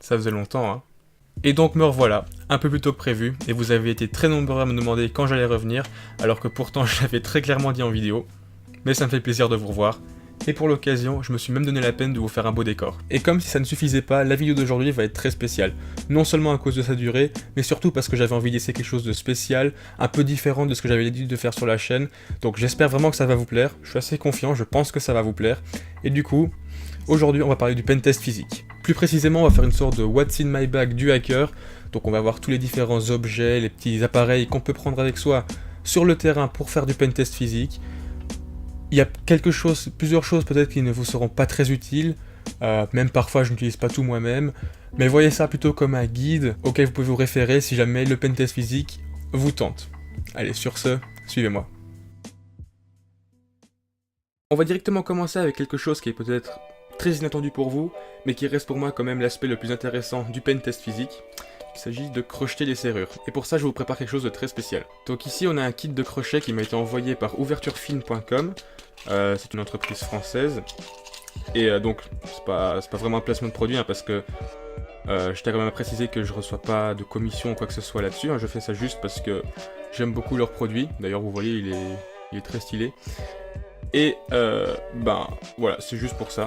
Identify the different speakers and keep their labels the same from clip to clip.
Speaker 1: Ça faisait longtemps, hein. Et donc me revoilà, un peu plus tôt que prévu, et vous avez été très nombreux à me demander quand j'allais revenir, alors que pourtant je l'avais très clairement dit en vidéo. Mais ça me fait plaisir de vous revoir. Et pour l'occasion, je me suis même donné la peine de vous faire un beau décor. Et comme si ça ne suffisait pas, la vidéo d'aujourd'hui va être très spéciale. Non seulement à cause de sa durée, mais surtout parce que j'avais envie d'essayer quelque chose de spécial, un peu différent de ce que j'avais dit de faire sur la chaîne. Donc j'espère vraiment que ça va vous plaire, je suis assez confiant, je pense que ça va vous plaire. Et du coup, aujourd'hui on va parler du pentest physique. Plus précisément, on va faire une sorte de What's in my bag du hacker. Donc on va voir tous les différents objets, les petits appareils qu'on peut prendre avec soi sur le terrain pour faire du pentest physique. Il y a plusieurs choses peut-être qui ne vous seront pas très utiles, même parfois je n'utilise pas tout moi-même, mais voyez ça plutôt comme un guide auquel vous pouvez vous référer si jamais le pentest physique vous tente. Allez, sur ce, suivez-moi. On va directement commencer avec quelque chose qui est peut-être très inattendu pour vous, mais qui reste pour moi quand même l'aspect le plus intéressant du pentest physique. Il s'agit de crocheter les serrures. Et pour ça, je vous prépare quelque chose de très spécial. Donc ici, on a un kit de crochet qui m'a été envoyé par ouverturefine.com. C'est une entreprise française. Et donc, c'est pas vraiment un placement de produit, hein, parce que je tiens quand même à préciser que je reçois pas de commission ou quoi que ce soit là-dessus. Hein. Je fais ça juste parce que j'aime beaucoup leurs produits. D'ailleurs, vous voyez, il est très stylé. Et ben voilà, c'est juste pour ça.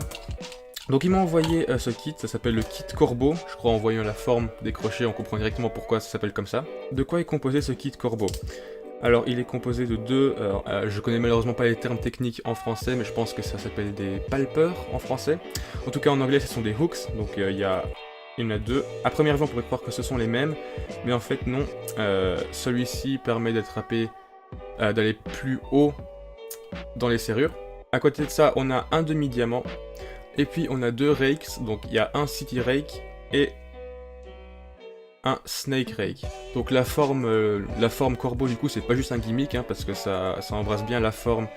Speaker 1: Donc il m'a envoyé ce kit, ça s'appelle le kit Corbeau. Je crois en voyant la forme des crochets, on comprend directement pourquoi ça s'appelle comme ça. De quoi est composé ce kit Corbeau? Alors il est composé de deux, je connais malheureusement pas les termes techniques en français, mais je pense que ça s'appelle des palpeurs en français. En tout cas en anglais ce sont des hooks, donc il y en a deux. À première vue on pourrait croire que ce sont les mêmes, mais en fait non. Celui-ci permet d'attraper, d'aller plus haut dans les serrures. À côté de ça on a un demi-diamant. Et puis on a deux rakes, donc il y a un city rake et un snake rake. Donc la forme corbeau du coup c'est pas juste un gimmick, hein, parce que ça embrasse bien la forme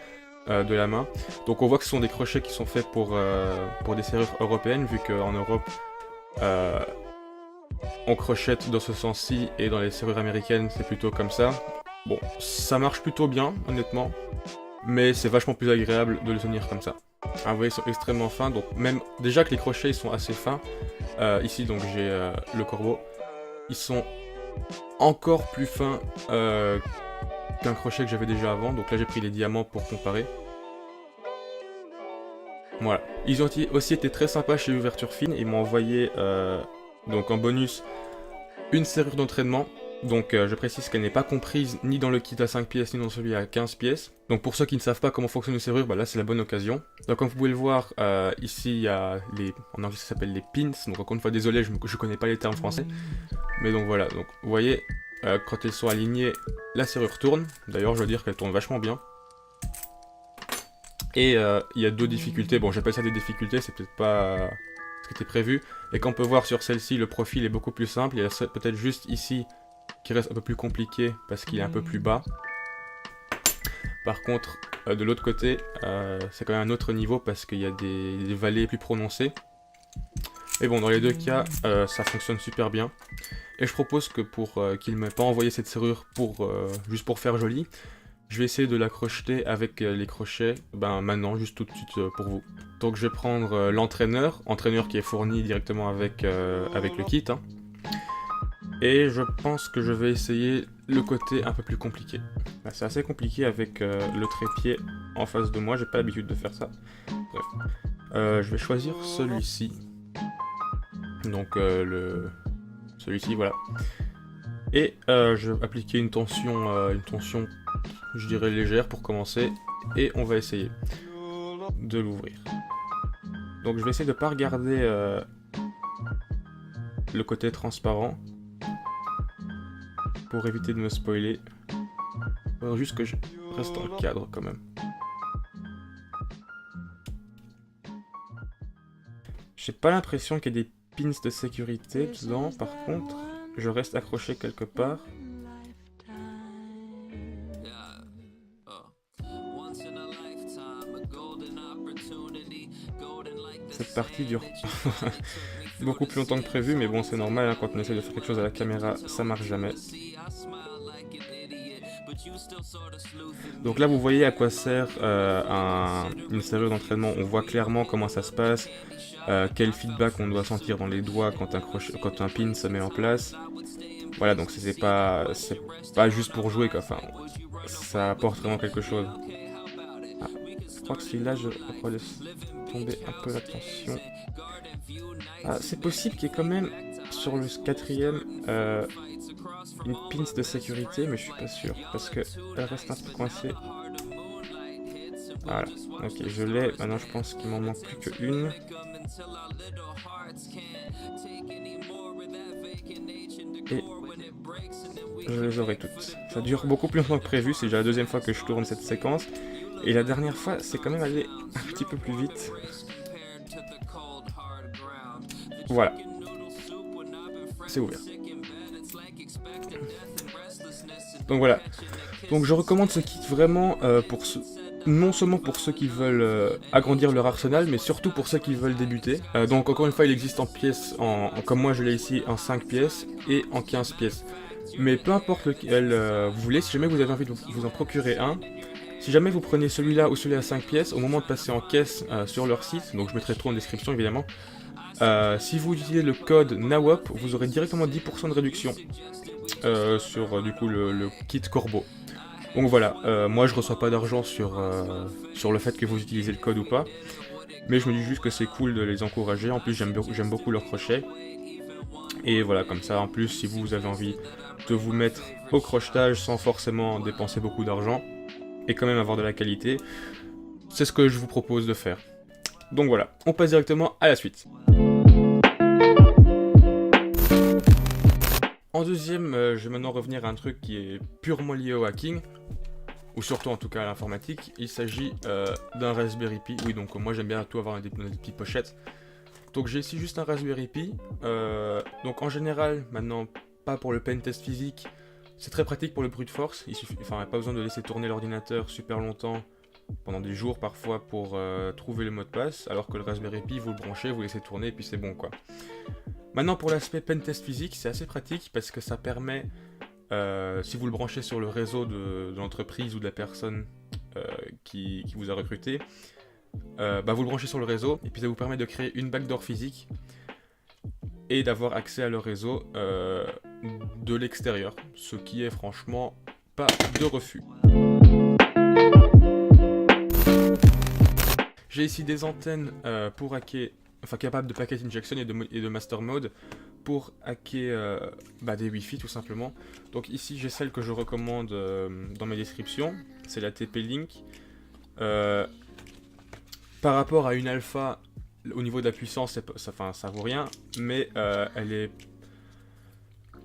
Speaker 1: de la main. Donc on voit que ce sont des crochets qui sont faits pour des serrures européennes, vu qu'en Europe on crochette dans ce sens-ci et dans les serrures américaines c'est plutôt comme ça. Bon, ça marche plutôt bien honnêtement, mais c'est vachement plus agréable de le tenir comme ça. Ah, vous voyez, ils sont extrêmement fins, donc même déjà que les crochets ils sont assez fins. Ici donc j'ai le corbeau. Ils sont encore plus fins qu'un crochet que j'avais déjà avant, donc là j'ai pris les diamants pour comparer. Voilà. Ils ont aussi été très sympas chez Ouverture Fine, ils m'ont envoyé donc en bonus une serrure d'entraînement. Donc je précise qu'elle n'est pas comprise ni dans le kit à 5 pièces ni dans celui à 15 pièces. Donc pour ceux qui ne savent pas comment fonctionne une serrure, bah là c'est la bonne occasion. Donc comme vous pouvez le voir, ici il y a en anglais ça s'appelle les pins. Donc encore une fois désolé, je connais pas les termes français. Mais donc voilà, donc vous voyez, quand elles sont alignées, la serrure tourne. D'ailleurs je dois dire qu'elle tourne vachement bien. Et il y a deux difficultés, bon j'appelle ça des difficultés, c'est peut-être pas ce qui était prévu. Et comme on peut voir sur celle-ci, le profil est beaucoup plus simple. Il y a peut-être juste ici qui reste un peu plus compliqué parce qu'il est un peu plus bas. Par contre, de l'autre côté, c'est quand même un autre niveau parce qu'il y a des vallées plus prononcées. Mais bon, dans les deux cas, ça fonctionne super bien. Et je propose que pour qu'il ne m'ait pas envoyé cette serrure juste pour faire joli, je vais essayer de la crocheter avec les crochets maintenant, juste tout de suite pour vous. Donc je vais prendre l'entraîneur qui est fourni directement avec le kit. Hein. Et je pense que je vais essayer le côté un peu plus compliqué. C'est assez compliqué avec le trépied en face de moi, j'ai pas l'habitude de faire ça. Bref. Je vais choisir celui-ci. Donc celui-ci, voilà. Et je vais appliquer une tension, je dirais légère pour commencer. Et on va essayer de l'ouvrir. Donc je vais essayer de ne pas regarder le côté transparent. Pour éviter de me spoiler. Alors juste que je reste dans le cadre quand même. J'ai pas l'impression qu'il y ait des pins de sécurité dedans, par contre, je reste accroché quelque part. Cette partie dure beaucoup plus longtemps que prévu, mais bon c'est normal, hein, quand on essaie de faire quelque chose à la caméra, ça marche jamais. Donc là vous voyez à quoi sert une serrure d'entraînement, on voit clairement comment ça se passe, quel feedback on doit sentir dans les doigts quand un pin se met en place. Voilà, donc c'est pas juste pour jouer quoi, enfin ça apporte vraiment quelque chose. Ah, je crois que celui-là je laisse tomber un peu la tension. Ah, c'est possible qu'il y ait quand même sur le quatrième une pins de sécurité, mais je suis pas sûr parce que elle reste un peu coincée. Voilà, ok, je l'ai. Maintenant, je pense qu'il m'en manque plus qu'une. Et je les aurai toutes. Ça dure beaucoup plus longtemps que prévu, c'est déjà la deuxième fois que je tourne cette séquence. Et la dernière fois, c'est quand même allé un petit peu plus vite. Voilà. C'est ouvert. Donc voilà. Donc je recommande ce kit vraiment non seulement pour ceux qui veulent agrandir leur arsenal, mais surtout pour ceux qui veulent débuter. Donc encore une fois, il existe en pièces, comme moi je l'ai ici, en 5 pièces et en 15 pièces. Mais peu importe lequel vous voulez, si jamais vous avez envie de vous en procurer un, si jamais vous prenez celui-là ou celui-là à 5 pièces, au moment de passer en caisse sur leur site, donc je mettrai tout en description évidemment, si vous utilisez le code NAWOP, vous aurez directement 10% de réduction sur du coup le kit Corbeau. Donc voilà, moi je reçois pas d'argent sur le fait que vous utilisez le code ou pas, mais je me dis juste que c'est cool de les encourager, en plus j'aime beaucoup leur crochet, et voilà, comme ça en plus si vous avez envie de vous mettre au crochetage sans forcément dépenser beaucoup d'argent, et quand même avoir de la qualité, c'est ce que je vous propose de faire. Donc voilà, on passe directement à la suite. En deuxième, je vais maintenant revenir à un truc qui est purement lié au hacking, ou surtout en tout cas à l'informatique. Il s'agit d'un Raspberry Pi. Oui, donc moi j'aime bien tout avoir dans des petites pochettes. Donc j'ai ici juste un Raspberry Pi. Donc en général, maintenant, pas pour le pentest physique, c'est très pratique pour le brute force. Il n'y a pas besoin de laisser tourner l'ordinateur super longtemps, pendant des jours parfois, pour trouver le mot de passe, alors que le Raspberry Pi, vous le branchez, vous laissez tourner et puis c'est bon quoi. Maintenant pour l'aspect pentest physique, c'est assez pratique parce que ça permet, si vous le branchez sur le réseau de l'entreprise ou de la personne qui vous a recruté, vous le branchez sur le réseau et puis ça vous permet de créer une backdoor physique et d'avoir accès à leur réseau de l'extérieur, ce qui est franchement pas de refus. J'ai ici des antennes pour hacker, capables de packet injection et de master mode pour hacker des Wi-Fi tout simplement. Donc ici j'ai celle que je recommande dans mes descriptions, c'est la TP-Link. Par rapport à une alpha, au niveau de la puissance, ça vaut rien, mais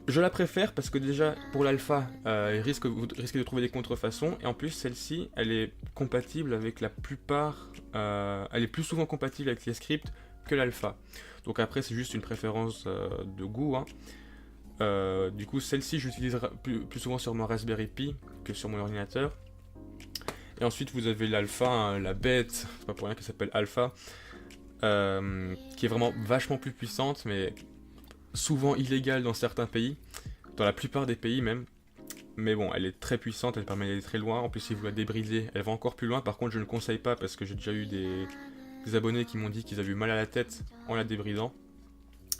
Speaker 1: je la préfère parce que déjà pour l'alpha, vous risquez de trouver des contrefaçons, et en plus celle-ci, elle est compatible avec la plupart, elle est plus souvent compatible avec les scripts que l'alpha. Donc après c'est juste une préférence de goût, hein. Du coup celle-ci j'utilise plus souvent sur mon Raspberry Pi que sur mon ordinateur. Et ensuite vous avez l'alpha, hein, la bête, c'est pas pour rien qu'elle s'appelle alpha, qui est vraiment vachement plus puissante, mais souvent illégale dans certains pays, dans la plupart des pays même. Mais bon, elle est très puissante, elle permet d'aller très loin. En plus si vous la débridez, elle va encore plus loin. Par contre je ne le conseille pas parce que j'ai déjà eu des abonnés qui m'ont dit qu'ils avaient eu mal à la tête en la débridant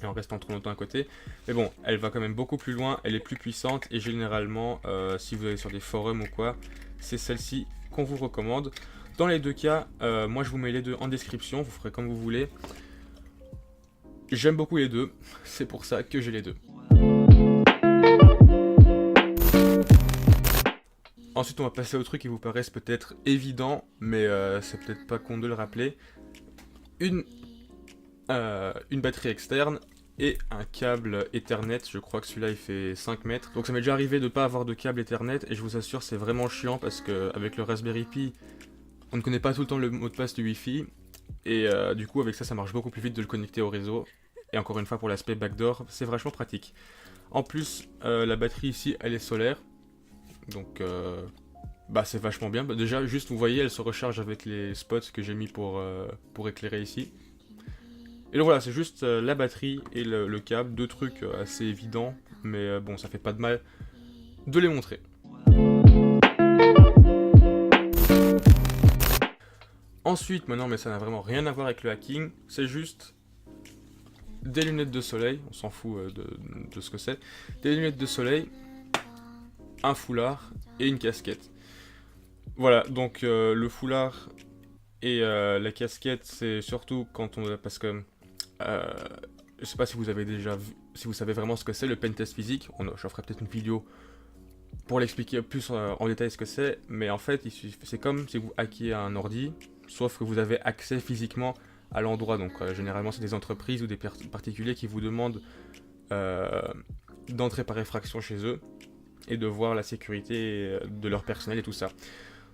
Speaker 1: et en restant trop longtemps à côté. Mais bon, elle va quand même beaucoup plus loin, elle est plus puissante, et généralement si vous allez sur des forums ou quoi, c'est celle-ci qu'on vous recommande. Dans les deux cas, moi je vous mets les deux en description, vous ferez comme vous voulez. J'aime beaucoup les deux, c'est pour ça que j'ai les deux. Ensuite on va passer au truc qui vous paraissent peut-être évident, mais c'est peut-être pas con de le rappeler. Une batterie externe et un câble Ethernet, je crois que celui-là il fait 5 mètres. Donc ça m'est déjà arrivé de ne pas avoir de câble Ethernet, et je vous assure c'est vraiment chiant parce qu'avec le Raspberry Pi, on ne connaît pas tout le temps le mot de passe du Wi-Fi, et du coup avec ça marche beaucoup plus vite de le connecter au réseau. Et encore une fois pour l'aspect backdoor, c'est vachement pratique. En plus la batterie ici elle est solaire, donc c'est vachement bien. Déjà juste vous voyez elle se recharge avec les spots que j'ai mis pour éclairer ici. Et donc voilà, c'est juste la batterie et le câble, deux trucs assez évidents, mais bon ça fait pas de mal de les montrer. Ensuite, maintenant, mais ça n'a vraiment rien à voir avec le hacking, c'est juste des lunettes de soleil, on s'en fout de ce que c'est, des lunettes de soleil, un foulard et une casquette. Voilà, donc le foulard et la casquette, c'est surtout quand on... Parce que... je sais pas si vous avez déjà vu, si vous savez vraiment ce que c'est le pentest physique, je ferai peut-être une vidéo pour l'expliquer plus en détail ce que c'est, mais en fait, c'est comme si vous hackiez un ordi, sauf que vous avez accès physiquement à l'endroit. Donc généralement, c'est des entreprises ou des particuliers qui vous demandent d'entrer par effraction chez eux et de voir la sécurité de leur personnel et tout ça.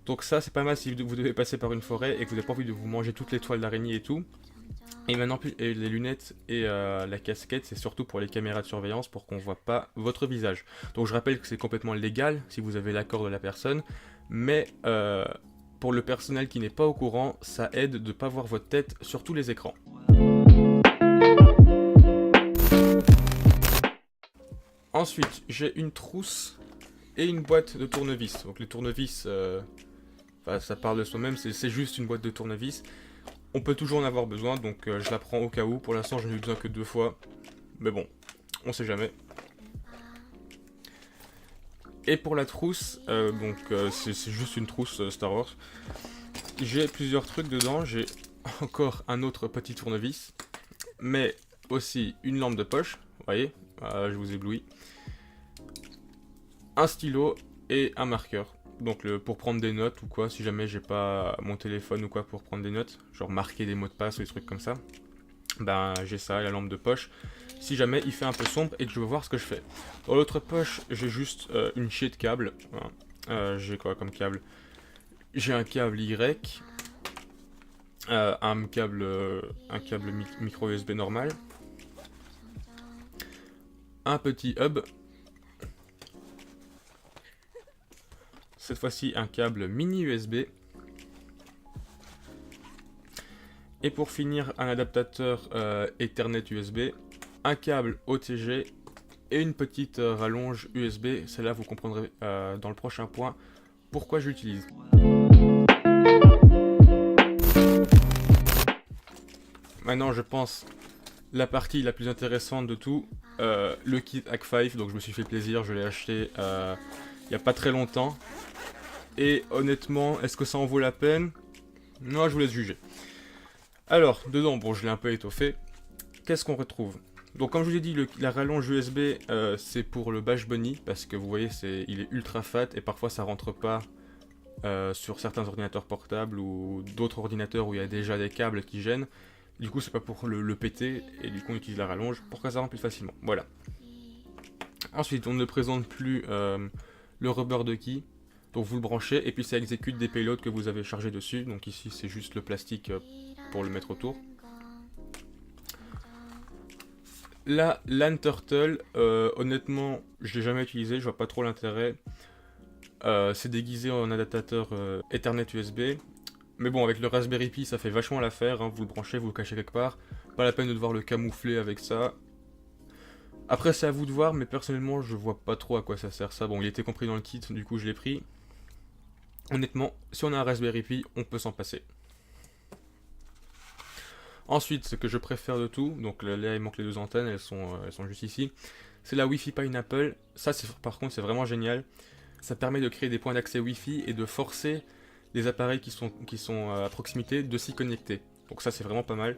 Speaker 1: Donc ça, c'est pas mal si vous devez passer par une forêt et que vous n'avez pas envie de vous manger toutes les toiles d'araignée et tout. Et maintenant, les lunettes et la casquette, c'est surtout pour les caméras de surveillance pour qu'on ne voit pas votre visage. Donc je rappelle que c'est complètement légal si vous avez l'accord de la personne, mais pour le personnel qui n'est pas au courant, ça aide de ne pas voir votre tête sur tous les écrans. Ensuite, j'ai une trousse et une boîte de tournevis. Donc les tournevis, ça parle de soi-même, c'est juste une boîte de tournevis. On peut toujours en avoir besoin, donc je la prends au cas où. Pour l'instant, je n'ai eu besoin que 2 fois. Mais bon, on sait jamais. Et pour la trousse, c'est juste une trousse Star Wars. J'ai plusieurs trucs dedans. J'ai encore un autre petit tournevis. Mais aussi une lampe de poche. Vous voyez, je vous éblouis. Un stylo et un marqueur. Donc pour prendre des notes ou quoi, si jamais j'ai pas mon téléphone ou quoi pour prendre des notes, genre marquer des mots de passe ou des trucs comme ça, ben j'ai ça et la lampe de poche, si jamais il fait un peu sombre et que je veux voir ce que je fais. Dans l'autre poche, j'ai juste une chier de câble. J'ai quoi comme câble? J'ai un câble Y, un câble micro USB normal, un petit hub, cette fois-ci un câble mini USB. Et pour finir, un adaptateur Ethernet USB, un câble OTG et une petite rallonge USB. Celle-là, vous comprendrez dans le prochain point pourquoi j'utilise. Maintenant, je pense la partie la plus intéressante de tout, le kit Hack5. Donc je me suis fait plaisir, je l'ai acheté il n'y a pas très longtemps. Et honnêtement, est-ce que ça en vaut la peine? Non, je vous laisse juger. Alors, dedans, bon, je l'ai un peu étoffé. Qu'est-ce qu'on retrouve? Donc, comme je vous ai dit, la rallonge USB, c'est pour le Bash Bunny, parce que vous voyez, il est ultra fat, et parfois ça rentre pas sur certains ordinateurs portables, ou d'autres ordinateurs où il y a déjà des câbles qui gênent. Du coup, c'est pas pour le péter, et du coup, on utilise la rallonge pour que ça rentre plus facilement. Voilà. Ensuite, on ne présente plus le rubber ducky. Donc vous le branchez et puis ça exécute des payloads que vous avez chargés dessus. Donc ici c'est juste le plastique pour le mettre autour. La LAN Turtle, honnêtement je l'ai jamais utilisé, je vois pas trop l'intérêt. C'est déguisé en adaptateur Ethernet USB. Mais bon, avec le Raspberry Pi ça fait vachement l'affaire, hein. Vous le branchez, vous le cachez quelque part. Pas la peine de devoir le camoufler avec ça. Après c'est à vous de voir, mais personnellement je vois pas trop à quoi ça sert ça. Bon, il était compris dans le kit, du coup je l'ai pris. Honnêtement, si on a un Raspberry Pi, on peut s'en passer. Ensuite, ce que je préfère de tout, donc là il manque les 2 antennes, elles sont juste ici, c'est la Wi-Fi Pineapple. Ça, par contre, c'est vraiment génial. Ça permet de créer des points d'accès Wi-Fi et de forcer les appareils qui sont à proximité de s'y connecter. Donc ça, c'est vraiment pas mal.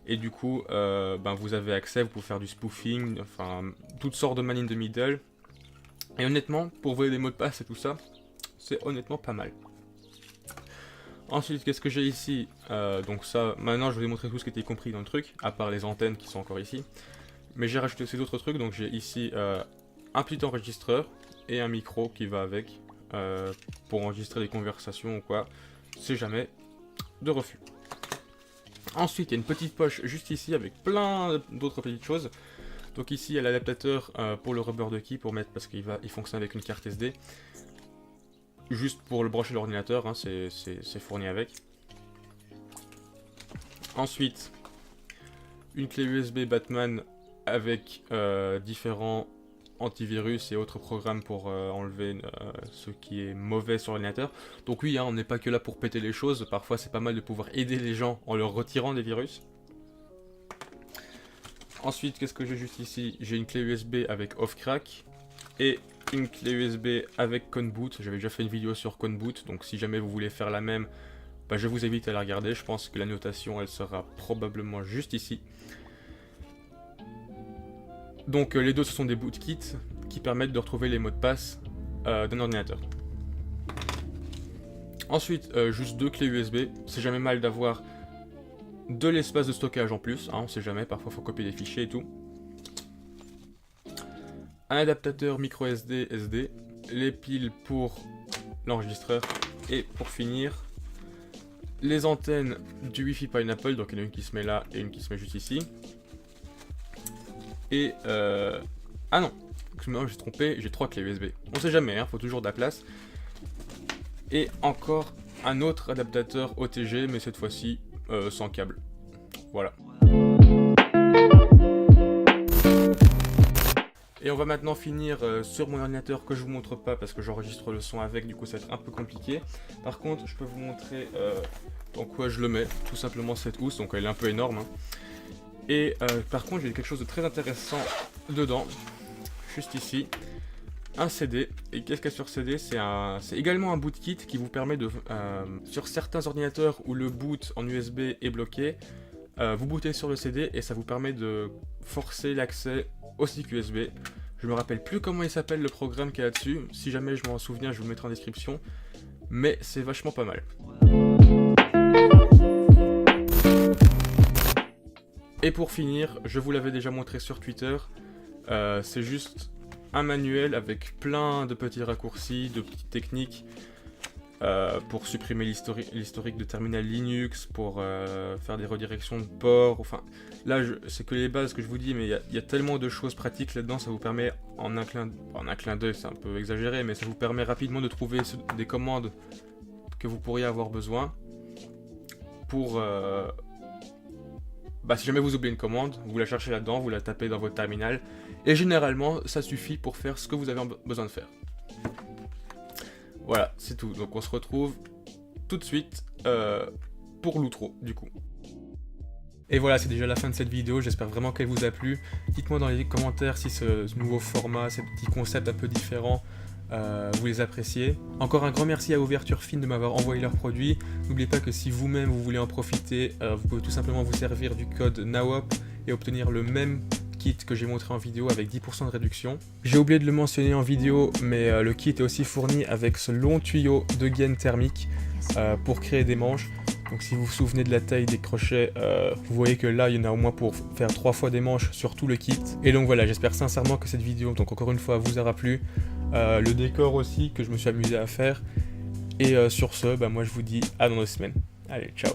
Speaker 1: Et du coup, vous avez accès, vous pouvez faire du spoofing, enfin, toutes sortes de man in the middle. Et honnêtement, pour voler des mots de passe et tout ça, c'est honnêtement pas mal. Ensuite, qu'est-ce que j'ai ici? Donc ça, maintenant je vais vous montrer tout ce qui était compris dans le truc, à part les antennes qui sont encore ici. Mais j'ai rajouté aussi d'autres trucs, donc j'ai ici un petit enregistreur et un micro qui va avec, pour enregistrer des conversations ou quoi, c'est jamais de refus. Ensuite, il y a une petite poche juste ici avec plein d'autres petites choses. Donc ici, il y a l'adaptateur pour le rubber ducky pour mettre, parce qu'il fonctionne avec une carte SD. Juste pour le brancher l'ordinateur, hein, c'est fourni avec. Ensuite, une clé USB Batman avec différents antivirus et autres programmes pour enlever ce qui est mauvais sur l'ordinateur. Donc oui, hein, on n'est pas que là pour péter les choses, parfois c'est pas mal de pouvoir aider les gens en leur retirant des virus. Ensuite, qu'est-ce que j'ai juste ici? J'ai une clé USB avec Offcrack et une clé USB avec Conboot. J'avais déjà fait une vidéo sur Conboot, donc si jamais vous voulez faire la même, bah, je vous invite à la regarder. Je pense que la notation, elle sera probablement juste ici. Donc les deux, ce sont des bootkits qui permettent de retrouver les mots de passe d'un ordinateur. Ensuite, juste deux clés USB. C'est jamais mal d'avoir de l'espace de stockage en plus, hein, on sait jamais, parfois il faut copier des fichiers et tout. Un adaptateur micro SD, SD, les piles pour l'enregistreur, et pour finir, les antennes du Wi-Fi Pineapple, donc il y en a une qui se met là et une qui se met juste ici. Et ah non, excusez-moi, j'ai trompé, j'ai 3 clés USB. On sait jamais, hein, faut toujours de la place. Et encore un autre adaptateur OTG, mais cette fois-ci sans câble. Voilà. Et on va maintenant finir sur mon ordinateur que je vous montre pas parce que j'enregistre le son avec, du coup ça va être un peu compliqué. Par contre, je peux vous montrer dans quoi je le mets, tout simplement cette housse, donc elle est un peu énorme. Hein. Et par contre, j'ai quelque chose de très intéressant dedans, juste ici. Un CD, et qu'est-ce qu'il y a sur CD? C'est également un bootkit qui vous permet de, sur certains ordinateurs où le boot en USB est bloqué, vous bootez sur le CD et ça vous permet de forcer l'accès au stick USB. Je me rappelle plus comment il s'appelle le programme qui est là-dessus, si jamais je m'en souviens je vous le mettrai en description, mais c'est vachement pas mal. Et pour finir, je vous l'avais déjà montré sur Twitter, c'est juste un manuel avec plein de petits raccourcis, de petites techniques pour supprimer l'historique de terminal Linux, pour faire des redirections de port, enfin là c'est que les bases que je vous dis, mais il y a tellement de choses pratiques là-dedans, ça vous permet en un clin d'œil, c'est un peu exagéré, mais ça vous permet rapidement de trouver des commandes que vous pourriez avoir besoin pour... si jamais vous oubliez une commande, vous la cherchez là-dedans, vous la tapez dans votre terminal, et généralement, ça suffit pour faire ce que vous avez besoin de faire. Voilà, c'est tout. Donc on se retrouve tout de suite pour l'outro, du coup. Et voilà, c'est déjà la fin de cette vidéo, j'espère vraiment qu'elle vous a plu. Dites-moi dans les commentaires si ce nouveau format, ces petits concepts un peu différents, vous les appréciez. Encore un grand merci à Ouverture Fine de m'avoir envoyé leurs produits. N'oubliez pas que si vous-même vous voulez en profiter, vous pouvez tout simplement vous servir du code NAWOP et obtenir le même kit que j'ai montré en vidéo avec 10% de réduction. J'ai oublié de le mentionner en vidéo, mais le kit est aussi fourni avec ce long tuyau de gaine thermique pour créer des manches. Donc si vous vous souvenez de la taille des crochets, vous voyez que là il y en a au moins pour faire 3 fois des manches sur tout le kit. Et donc voilà, j'espère sincèrement que cette vidéo, donc encore une fois, vous aura plu. Le décor aussi que je me suis amusé à faire. Et sur ce, moi je vous dis à dans 2 semaines. Allez, ciao.